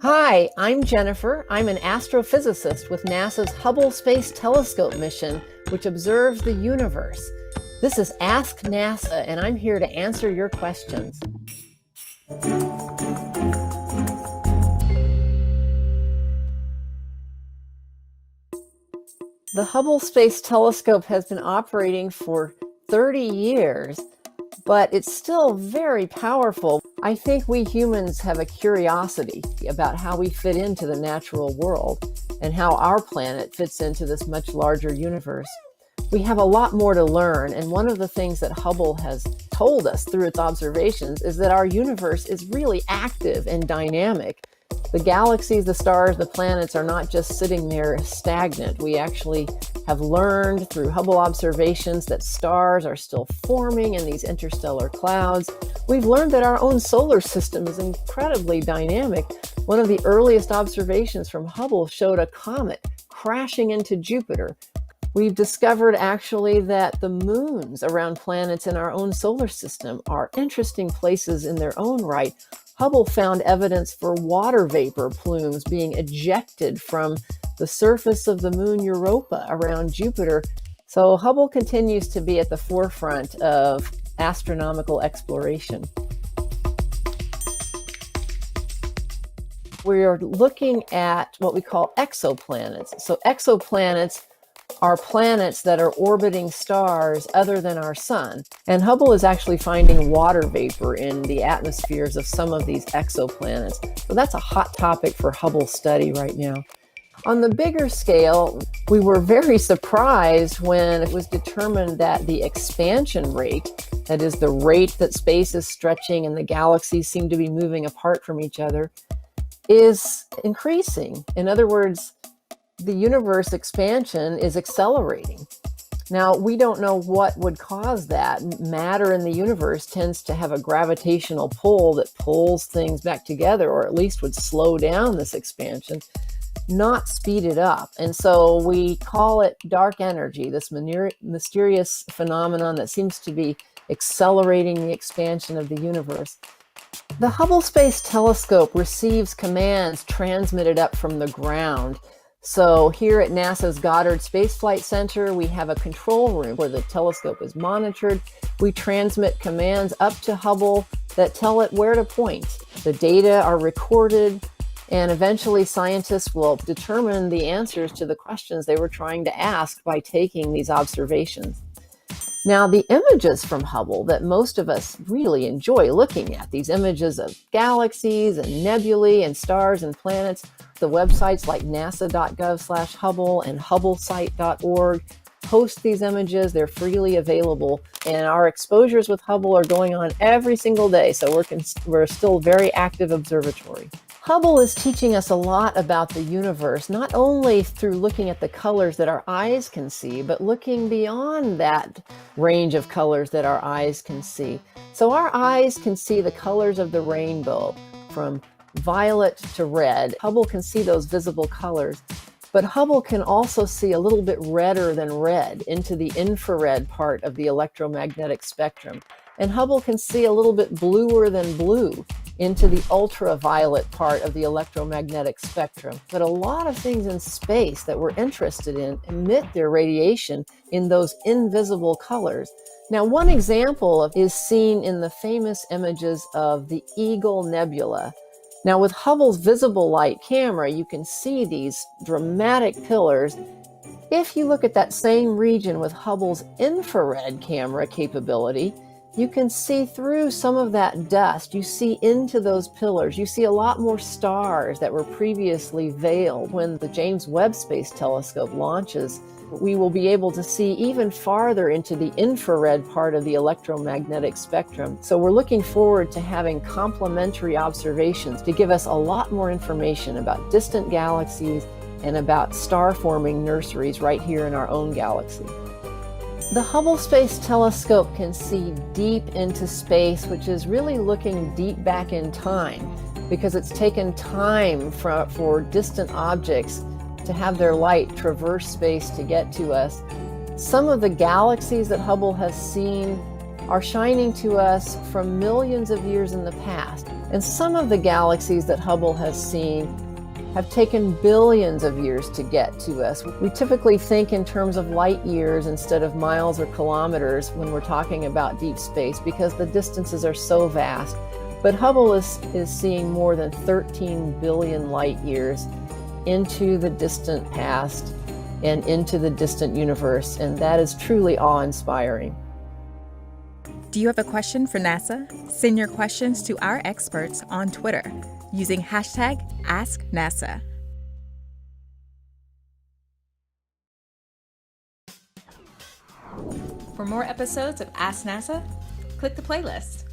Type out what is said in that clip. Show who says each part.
Speaker 1: Hi, I'm Jennifer. I'm an astrophysicist with NASA's Hubble Space Telescope mission, which observes the universe. This is Ask NASA, and I'm here to answer your questions. The Hubble Space Telescope has been operating for 30 years, but it's still very powerful. I think we humans have a curiosity about how we fit into the natural world and how our planet fits into this much larger universe. We have a lot more to learn, and one of the things that Hubble has told us through its observations is that our universe is really active and dynamic. The galaxies, the stars, the planets are not just sitting there stagnant. We actually have learned through Hubble observations that stars are still forming in these interstellar clouds. We've learned that our own solar system is incredibly dynamic. One of the earliest observations from Hubble showed a comet crashing into Jupiter. We've discovered actually that the moons around planets in our own solar system are interesting places in their own right. Hubble found evidence for water vapor plumes being ejected from the surface of the moon Europa around Jupiter. So Hubble continues to be at the forefront of astronomical exploration. We are looking at what we call exoplanets. So exoplanets are planets that are orbiting stars other than our sun. And Hubble is actually finding water vapor in the atmospheres of some of these exoplanets. So that's a hot topic for Hubble study right now. On the bigger scale, we were very surprised when it was determined that the expansion rate, that is the rate that space is stretching and the galaxies seem to be moving apart from each other, is increasing. In other words, the universe expansion is accelerating. Now, we don't know what would cause that. Matter in the universe tends to have a gravitational pull that pulls things back together, or at least would slow down this expansion, not speed it up. And so we call it dark energy, this mysterious phenomenon that seems to be accelerating the expansion of the universe. The Hubble Space Telescope receives commands transmitted up from the ground. So here at NASA's Goddard Space Flight Center, we have a control room where the telescope is monitored. We transmit commands up to Hubble that tell it where to point. The data are recorded, and eventually scientists will determine the answers to the questions they were trying to ask by taking these observations. Now, the images from Hubble that most of us really enjoy looking at, these images of galaxies and nebulae and stars and planets, the websites like nasa.gov/Hubble and hubblesite.org host these images. They're freely available, and our exposures with Hubble are going on every single day, so we're still a very active observatory. Hubble is teaching us a lot about the universe, not only through looking at the colors that our eyes can see, but looking beyond that range of colors that our eyes can see. So our eyes can see the colors of the rainbow from violet to red. Hubble can see those visible colors, but Hubble can also see a little bit redder than red into the infrared part of the electromagnetic spectrum. And Hubble can see a little bit bluer than blue into the ultraviolet part of the electromagnetic spectrum. But a lot of things in space that we're interested in emit their radiation in those invisible colors. Now, one example is seen in the famous images of the Eagle Nebula. Now, with Hubble's visible light camera, you can see these dramatic pillars. If you look at that same region with Hubble's infrared camera capability, you can see through some of that dust. You see into those pillars. You see a lot more stars that were previously veiled. When the James Webb Space Telescope launches, we will be able to see even farther into the infrared part of the electromagnetic spectrum. So we're looking forward to having complementary observations to give us a lot more information about distant galaxies and about star-forming nurseries right here in our own galaxy. The Hubble Space Telescope can see deep into space, which is really looking deep back in time, because it's taken time for distant objects to have their light traverse space to get to us. Some of the galaxies that Hubble has seen are shining to us from millions of years in the past. And some of the galaxies that Hubble has seen have taken billions of years to get to us. We typically think in terms of light years instead of miles or kilometers when we're talking about deep space because the distances are so vast. But Hubble is seeing more than 13 billion light years into the distant past and into the distant universe, and that is truly awe-inspiring.
Speaker 2: Do you have a question for NASA? Send your questions to our experts on Twitter using hashtag AskNASA. For more episodes of Ask NASA, click the playlist.